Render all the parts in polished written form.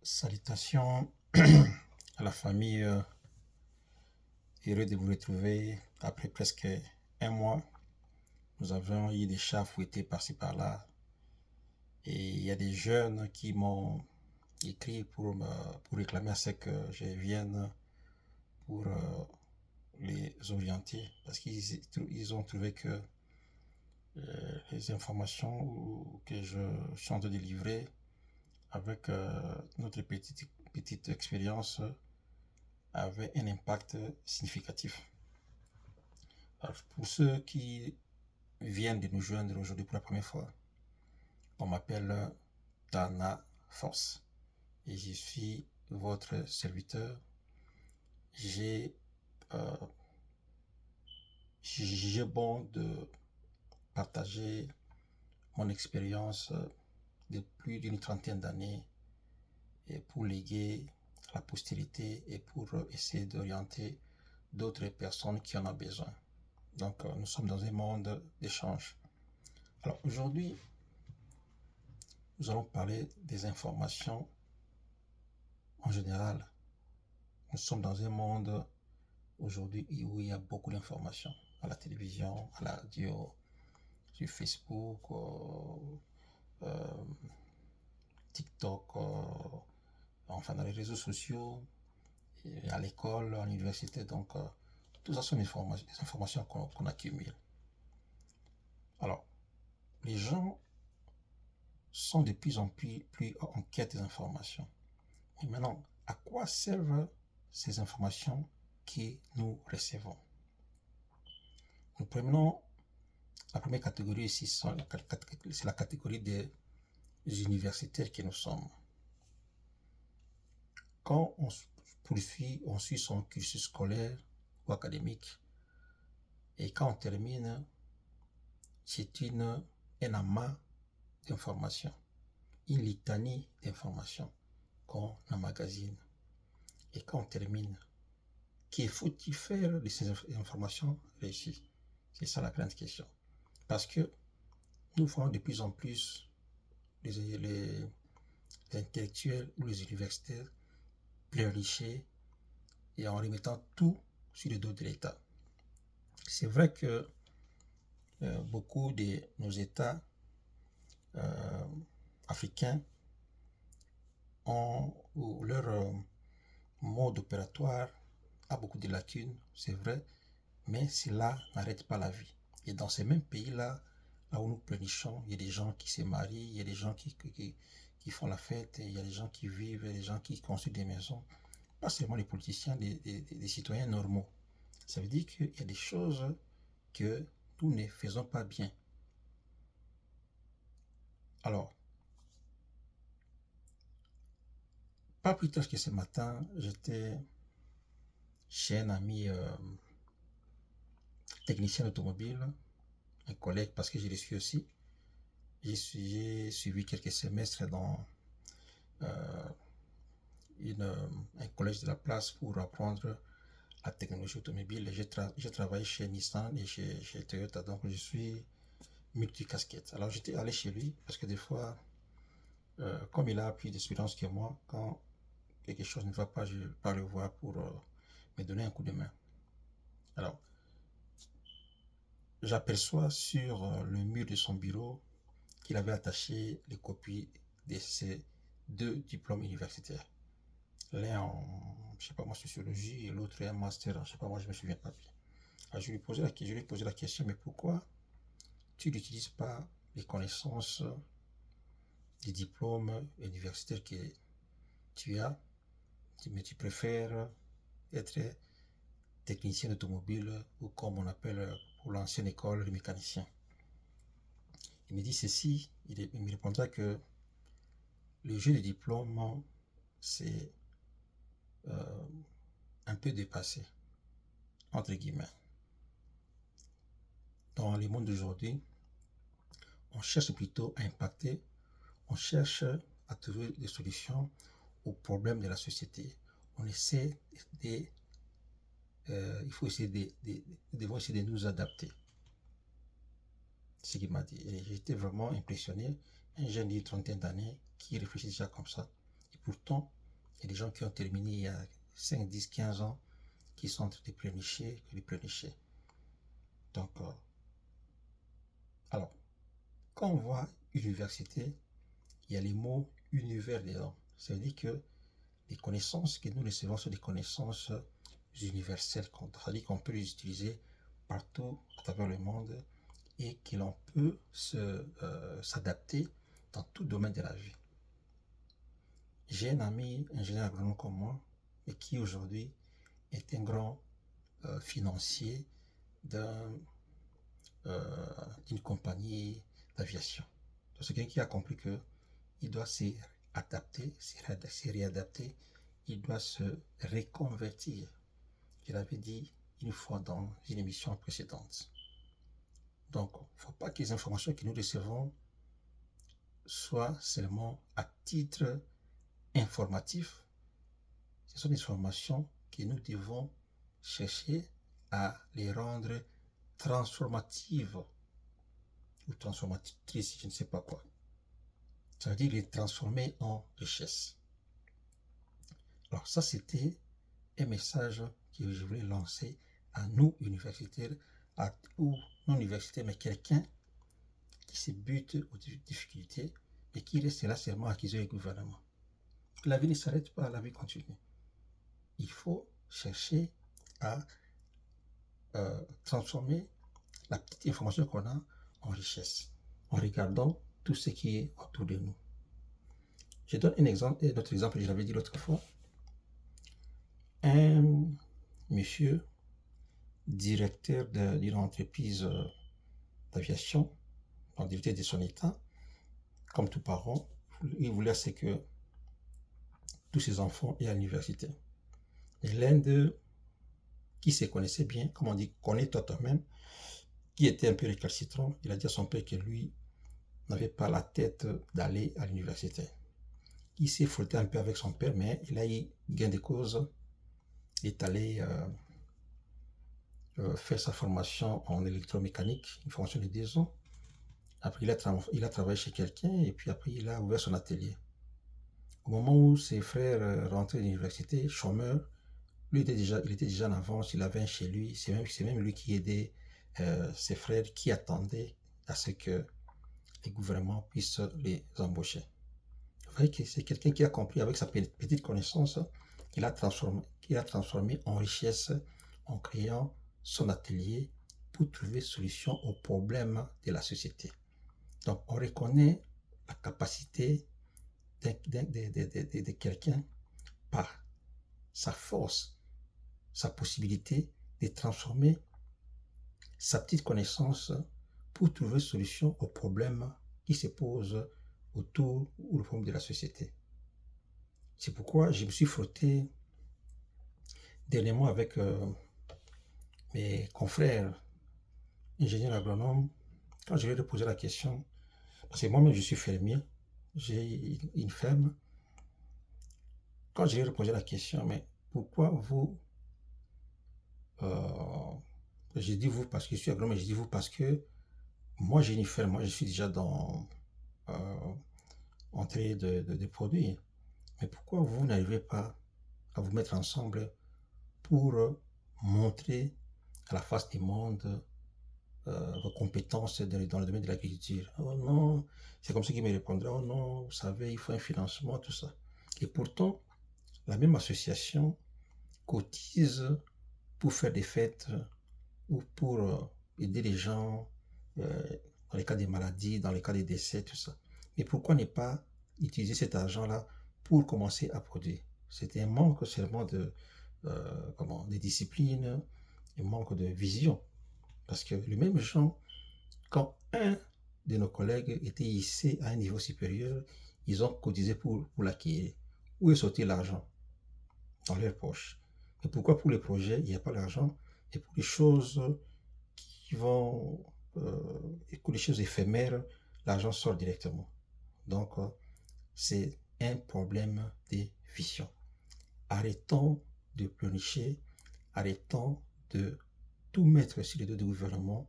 Salutations à la famille, heureux de vous retrouver après presque un mois. Nous avons eu des chats fouettés par-ci par-là et il y a des jeunes qui m'ont écrit pour réclamer à ce que je vienne pour les orienter parce qu'ils ont trouvé que les informations que je suis en train de livrer avec notre petite expérience avait un impact significatif. Alors, pour ceux qui viennent de nous joindre aujourd'hui pour la première fois, on m'appelle Dana Force et je suis votre serviteur. J'ai jugé bon de partager mon expérience de plus d'une trentaine d'années et pour léguer à la postérité et pour essayer d'orienter d'autres personnes qui en ont besoin. Donc, nous sommes dans un monde d'échange. Alors, aujourd'hui, nous allons parler des informations en général. Nous sommes dans un monde aujourd'hui où il y a beaucoup d'informations à la télévision, à la radio, sur Facebook, TikTok, enfin dans les réseaux sociaux, et à l'école, à l'université. Donc, tout ça sont des informations qu'on accumule. Alors, les gens sont de plus en plus en quête des informations. Et maintenant, à quoi servent ces informations que nous recevons? Nous prenons la première catégorie ici, c'est la catégorie des universitaires que nous sommes. Quand on suit son cursus scolaire ou académique, et quand on termine, c'est un amas d'informations, une litanie d'informations qu'on emmagasine. Et quand on termine, que faut-il faire de ces informations réussies? C'est ça la grande question. Parce que nous voyons de plus en plus les intellectuels ou les universitaires pleurnicher et en remettant tout sur le dos de l'État. C'est vrai que beaucoup de nos États africains ont leur mode opératoire a beaucoup de lacunes, c'est vrai, mais cela n'arrête pas la vie. Et dans ces mêmes pays-là, là où nous pleurnichons, il y a des gens qui se marient, il y a des gens qui font la fête, il y a des gens qui vivent, il y a des gens qui construisent des maisons. Pas seulement les politiciens, des citoyens normaux. Ça veut dire qu'il y a des choses que nous ne faisons pas bien. Alors, pas plus tard que ce matin, j'étais chez un ami technicien automobile, un collègue, parce que je le suis aussi. J'ai suivi quelques semestres dans euh, un collège de la place pour apprendre la technologie automobile. J'ai travaillé chez Nissan et chez Toyota, donc je suis multicasquette. Alors j'étais allé chez lui parce que des fois, comme il a plus d'expérience que moi, quand quelque chose ne va pas, je pars le voir pour me donner un coup de main. Alors, j'aperçois sur le mur de son bureau qu'il avait attaché les copies de ses deux diplômes universitaires. L'un en, je sais pas moi, sociologie et l'autre un master en, je sais pas moi, je me souviens pas bien. Alors, je lui ai posé la question, mais pourquoi tu n'utilises pas les connaissances des diplômes universitaires que tu as, mais tu préfères être technicien automobile ou comme on appelle pour l'ancienne école, le mécanicien. Il me dit ceci, il me répondra que le jeu de diplôme, c'est euh, un peu dépassé, entre guillemets. Dans le monde d'aujourd'hui, on cherche plutôt à impacter, on cherche à trouver des solutions aux problèmes de la société. On essaie de, il faut essayer devons essayer de nous adapter. C'est ce qu'il m'a dit. Et j'étais vraiment impressionné. Un jeune d'une trentaine d'années qui réfléchit déjà comme ça. pourtant, il y a des gens qui ont terminé il y a 5, 10, 15 ans qui sont en train de pleurnicher. Donc, alors, quand on voit université, il y a les mots univers dedans. Ça veut dire que les connaissances que nous recevons sont des connaissances universelles, c'est-à-dire qu'on peut les utiliser partout à travers le monde et que l'on peut s'adapter dans tout domaine de la vie. J'ai un ami ingénieur agronome comme moi, et qui aujourd'hui est un grand financier d'une compagnie d'aviation. C'est quelqu'un qui a compris qu'il doit s'adapter, se réadapter, il doit se reconvertir. Je l'avais dit une fois dans une émission précédente. Donc, il ne faut pas que les informations que nous recevons soient seulement à titre informatif. Ce sont des informations que nous devons chercher à les rendre transformatives ou transformatrices, je ne sais pas quoi. Ça veut dire les transformer en richesse. Alors ça, c'était un message que je voulais lancer à nous, universitaires, ou non universitaires, mais quelqu'un qui se bute aux difficultés et qui reste là seulement à accuser le gouvernement. La vie ne s'arrête pas, la vie continue. Il faut chercher à transformer la petite information qu'on a en richesse, en regardant tout ce qui est autour de nous. Je donne un autre exemple, je l'avais dit l'autre fois. Un monsieur, directeur d'une entreprise d'aviation, dans directeur de son état, comme tout parent, il voulait c'est que tous ses enfants aient à l'université. Et l'un d'eux, qui se connaissait bien, comme on dit, connaît toi-même, qui était un peu récalcitrant, il a dit à son père que lui n'avait pas la tête d'aller à l'université. Il s'est frotté un peu avec son père, mais il a eu gain de cause. Il est allé faire sa formation en électromécanique, une formation de 2 ans. Après, il a travaillé chez quelqu'un et puis après, il a ouvert son atelier. Au moment où ses frères rentraient à l'université, chômeur, lui il était déjà en avance, il avait un chez lui. C'est même lui qui aidait ses frères qui attendaient à ce que les gouvernements puissent les embaucher. Vous voyez que c'est quelqu'un qui a compris avec sa petite connaissance qu'il a transformé en richesse en créant son atelier pour trouver solution aux problèmes de la société. Donc, on reconnaît la capacité de quelqu'un par sa force, sa possibilité de transformer sa petite connaissance pour trouver solution aux problèmes qui se posent autour ou le problème de la société. C'est pourquoi je me suis frotté dernièrement avec mes confrères ingénieurs agronomes quand je leur ai posé la question, parce que moi-même je suis fermier, j'ai une ferme. Quand je leur ai posé la question, mais pourquoi vous, j'ai dit vous parce que je suis agronome, mais j'ai dit vous parce que moi j'ai une ferme, moi je suis déjà en train de produire. Mais pourquoi vous n'arrivez pas à vous mettre ensemble pour montrer à la face du monde vos compétences dans le domaine de l'agriculture? Oh non, c'est comme ça qu'ils me répondraient, oh non, vous savez, il faut un financement, tout ça. Et pourtant, la même association cotise pour faire des fêtes ou pour aider les gens dans les cas des maladies, dans les cas des décès, tout ça. Mais pourquoi ne pas utiliser cet argent-là pour commencer à produire? C'était un manque seulement de discipline, un manque de vision. Parce que le même gens, quand un de nos collègues était hissé à un niveau supérieur, ils ont cotisé pour l'acquérir. Où est sorti l'argent? Dans leur poche. Et pourquoi pour les projets, il n'y a pas d'argent? Et pour les choses qui vont, pour les choses éphémères, l'argent sort directement. Donc, c'est un problème de vision. Arrêtons de pleurnicher, arrêtons de tout mettre sur les dos du gouvernement,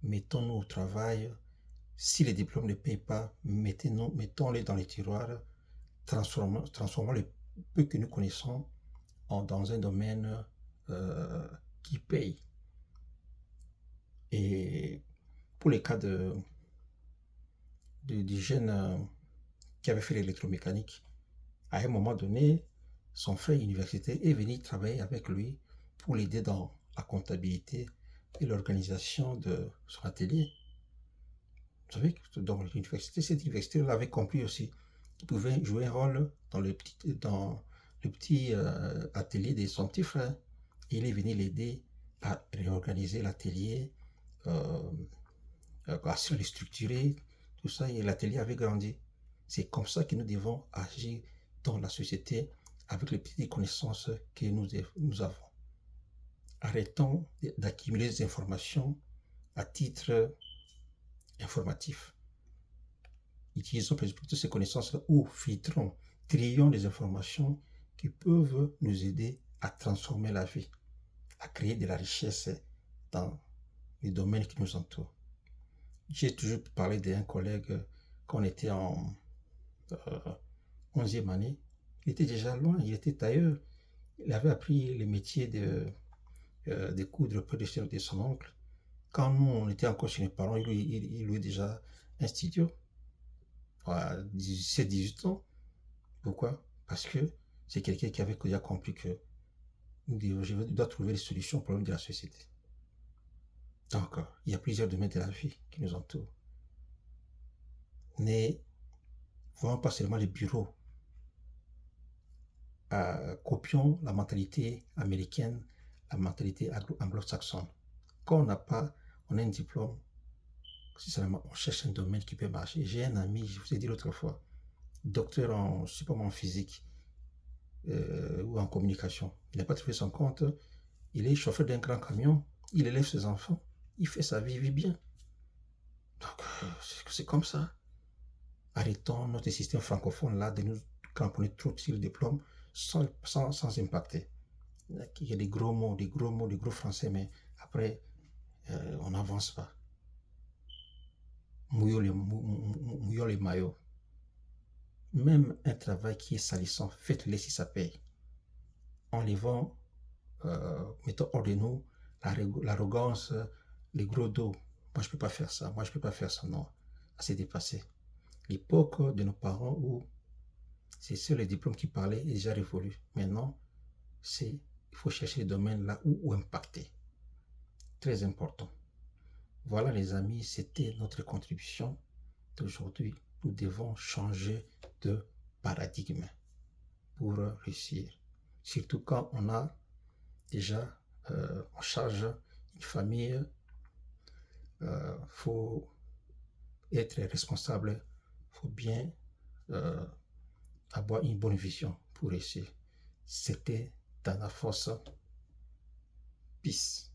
mettons-nous au travail. Si les diplômes ne payent pas, mettons-les dans les tiroirs, transformons le peu que nous connaissons dans un domaine qui paye. Et pour les cas du jeune qui avait fait l'électromécanique, à un moment donné, son frère universitaire est venu travailler avec lui pour l'aider dans la comptabilité et l'organisation de son atelier. Vous savez que dans cette université l'avait compris aussi qu'il pouvait jouer un rôle dans le petit atelier de son petit frère. Et il est venu l'aider à réorganiser l'atelier, à se restructurer, tout ça, et l'atelier avait grandi. C'est comme ça que nous devons agir dans la société avec les petites connaissances que nous avons. Arrêtons d'accumuler des informations à titre informatif. Utilisons plutôt ces connaissances-là ou filtrons, trions les informations qui peuvent nous aider à transformer la vie, à créer de la richesse dans les domaines qui nous entourent. J'ai toujours parlé d'un collègue quand on était en 11e année. Il était déjà loin, il était tailleur. Il avait appris le métier de coudre près de son oncle. Quand nous, on était encore chez mes parents, il louait déjà un studio à 17-18 ans. Pourquoi? Parce que c'est quelqu'un qui avait déjà compris que je dois trouver des solutions aux problèmes de la société. Donc, il y a plusieurs domaines de la vie qui nous entourent. Ne voyons pas seulement les bureaux. Copions la mentalité américaine, la mentalité anglo-saxonne. Quand on a un diplôme, sincerement, on cherche un domaine qui peut marcher. J'ai un ami, je vous ai dit l'autre fois, docteur en, je sais pas, en physique ou en communication. Il n'a pas trouvé son compte. Il est chauffeur d'un grand camion. Il élève ses enfants. Il fait sa vie, il vit bien. Donc, c'est comme ça. Arrêtons notre système francophone là de nous cramponner trop sur le diplôme sans impacter. Il y a des gros mots, des gros français, mais après, on n'avance pas. Mouillons les maillots. Même un travail qui est salissant, faites-le si ça paye. Enlevons, mettons hors de nous l'arrogance, les gros dos. Moi, je peux pas faire ça. Moi, je peux pas faire ça. Non, c'est dépassé. L'époque de nos parents où c'est sur les diplômes qui parlaient est déjà révolu. Maintenant, il faut chercher les domaines là où impacter. Très important. Voilà les amis, c'était notre contribution d'aujourd'hui. Nous devons changer de paradigme pour réussir. Surtout quand on a déjà en charge une famille, faut être responsable, faut bien avoir une bonne vision pour réussir. C'était Dana Foss. Peace.